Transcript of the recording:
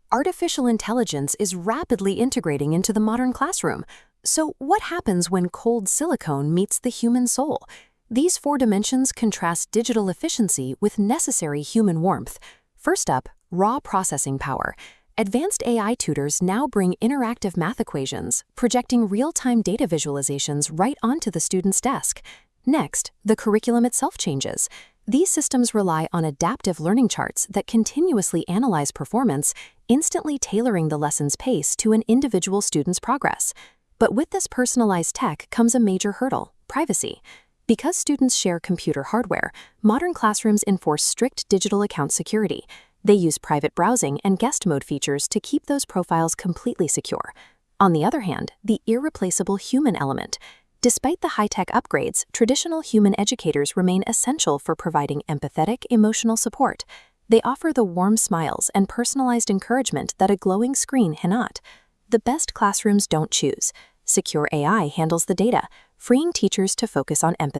Artificial intelligence is rapidly integrating into the modern classroom. So what happens when cold silicone meets the human soul? These four dimensions contrast digital efficiency with necessary human warmth. First up, raw processing power. Advanced AI tutors now bring interactive math equations, projecting real-time data visualizations right onto the student's desk. Next, the curriculum itself changes. These systems rely on adaptive learning charts that continuously analyze performance, instantly tailoring the lesson's pace to an individual student's progress. But with this personalized tech comes a major hurdle: privacy. Because students share computer hardware, modern classrooms enforce strict digital account security. They use private browsing and guest mode features to keep those profiles completely secure. On the other hand, the irreplaceable human element. Despite the high-tech upgrades, traditional human educators remain essential for providing empathetic, emotional support. They offer the warm smiles and personalized encouragement that a glowing screen cannot. The best classrooms don't choose. Secure AI handles the data, freeing teachers to focus on empathy.